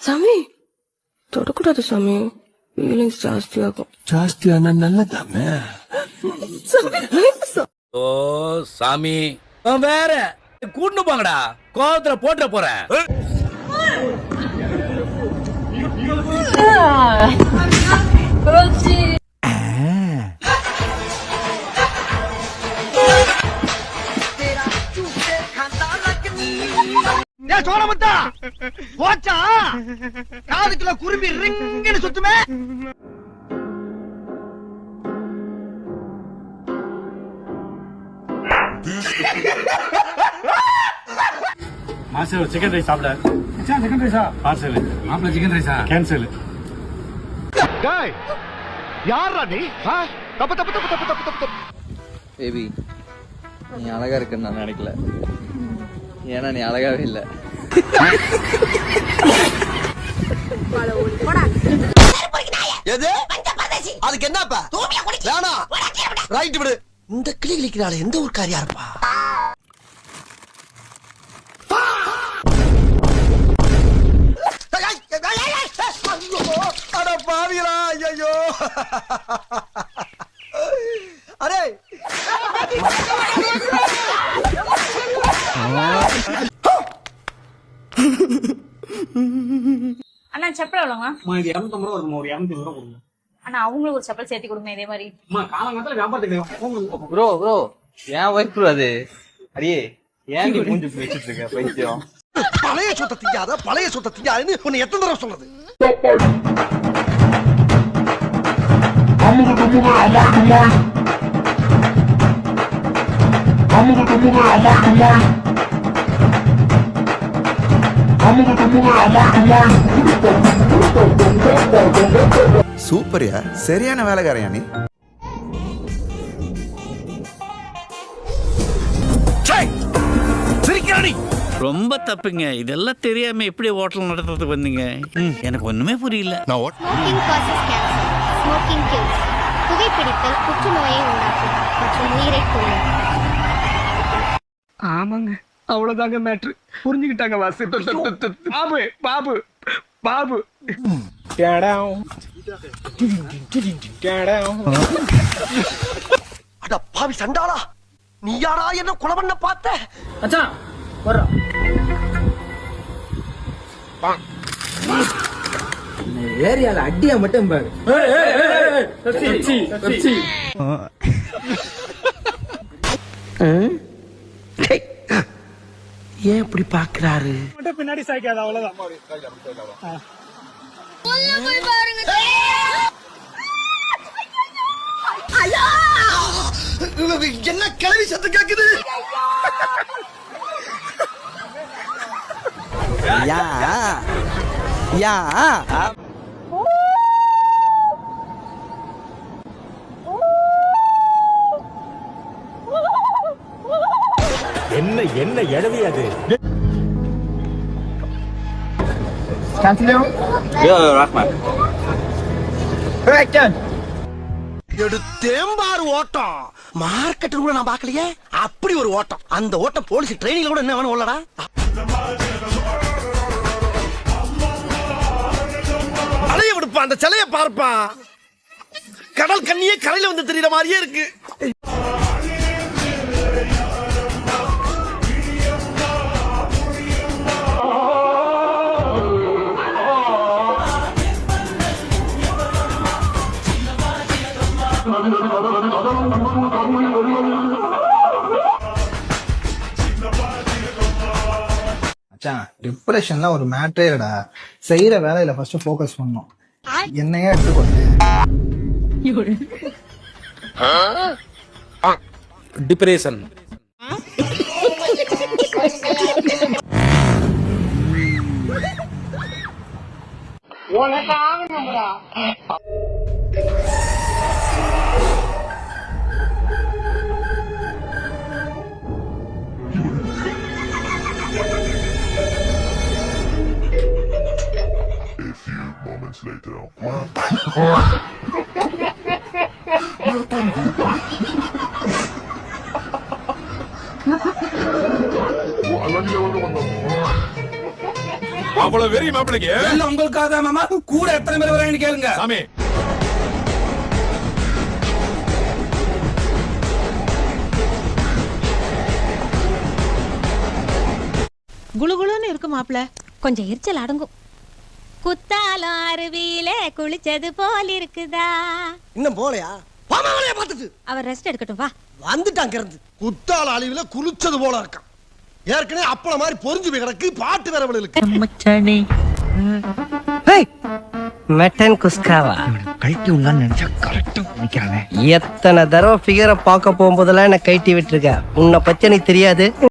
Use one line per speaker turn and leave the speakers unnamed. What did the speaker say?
சாமி தொடக்கூடாது சாமி, ஃபீலிங்ஸ் ஜாஸ்தியாகும்.
ஜாஸ்தியான நல்லதாமே.
ஓ சாமி வேற கூட்டு போங்கடா, கோவத்துல போட்டு போறேன்.
சோழமுத்தா போச்சா, காதுக்குள்ள குரும்பி ரிங்குன்னு சுத்துமே.
மாஸ்டர் சிக்கன் ரைஸ் சாப்பிட. சிக்கன் ரைஸா பார்சல். மாப்பிள்ள சிக்கன் ரைஸா கேன்சல்.
டேய் யாரா நீ? தப்பு தப்பு தப்பு தப்பு தப்பு தப்பு.
பேபி நீ அழகா இருக்குன்னு நான் நினைக்கல, ஏன்னா நீ அழகாவே இல்லை.
எது அதுக்கு என்னப்பா? வேணா ரைட் விடு. இந்த கிளி கிளிக்கிறாள் எந்த ஒரு காரியா இருப்பா? அட பாவிகளா, ஐயோ அரே.
அண்ணா செப்பல் எவ்வளோங்க?
இது 250 ரூபா வருமா? ஒரு 250 ரூபா கொடுங்க.
அண்ணா அவங்களுக்கு ஒரு செப்பல் சேர்த்து கொடுங்க இதே மாதிரி.
காலங்காலத்துல வியாபாரத்துக்கு
ப்ரோ ப்ரோ ஏன் ஒய்ஃப் ப்ரோ அது? அடியே ஏன் நீ மூஞ்சி வச்சுட்டு இருக்க பைத்தியம்?
பழைய சொத்தை திங்காத, பழைய சொத்தை திங்காதுன்னு உன்னை எத்தனை தடவை சொல்றது?
சூப்பர்யா, சரியான வேலைக்காரையா நீ.
ரொம்ப தப்புங்க, இதெல்லாம் தெரியாம எப்படி ஹோட்டல் நடத்துறதுக்கு வந்தீங்க? எனக்கு ஒண்ணுமே புரியல.
Smoking causes cancer, smoking kills. புகைப்பிடித்தல் புற்றுநோயை உண்டாக்கும் மற்றும் உயிரை கொல்லும்.
ஆமாங்க, அவ்வளவுதாங்க மேட்ரு. புரிஞ்சுக்கிட்டாங்க வாசு. பாபு பாபு பாபு.
அட பாவி சண்டாளா, நீ யாரா என்ன கொலை பண்ண பார்த்த?
மச்சான் வர்றா.
ஏரியால அடியா மட்டும் பாரு.
ஏன் இப்படி பாக்குறாரு?
பின்னாடி சாய்க்காத, அவ்வளவுதான்.
என்ன கிளவி சத்தம் கேக்குது?
யா யா
என்ன என்ன எழவியாது?
எடுத்தேம்பாரு ஓட்டம். மார்க்கெட் கூட நான் பாக்கலையே, அப்படி ஒரு ஓட்டம். அந்த ஓட்டம் போலீஸ் ட்ரைனிங்ல கூட என்ன வேணும் உள்ளடா. அலைய விடுப்பா, அந்த சிலைய பார்ப்பா. கடல் கண்ணியே கரையில வந்து தெரியற மாதிரியே இருக்கு.
டிப்ரெஷன்லாம் ஒரு மேட்டரே இல்லடா. செய்யற வேலையில ஃபர்ஸ்ட் ஃபோக்கஸ் பண்ணணும். என்னையே எடுத்துக்கொண்டு
டிப்ரெஷன்.
அவ்வளவு வெறி மாப்பிளைக்கு
எல்லாம் உங்களுக்காக தான் மாமா. கூட எத்தனை பேர் வராங்கன்னு கேளுங்க.
சாமி
குளுகுளுன்னு இருக்கு மாப்ள.
கொஞ்சம் எரிச்சல் அடங்கும். குத்தாலம் அருவியில குளிச்சது போல் இருக்குதா.
இன்னும் போலையா? பாமாவளைய பார்த்துட்டு
அவர் ரெஸ்ட் எடுக்கட்டும் வா.
வந்துட்டாங்க இருந்து குத்தால அழிவுல குளிச்சது போல இருக்கான். ஏற்கனவே அப்பள மாதிரி பொறிஞ்சு போய் கிடக்கு. பாட்டு வேற இருக்கு.
மெட்டன் குஸ்காவா
கழட்டி உள்ளான்னு நினைச்சா கரெக்டா நிக்கிறானே.
எத்தனை தடவை ஃபிகரை பார்க்க போகும்போதெல்லாம் என்ன கைட்டி விட்டுருக்க. உன்னை பத்தி எனக்கு தெரியாது.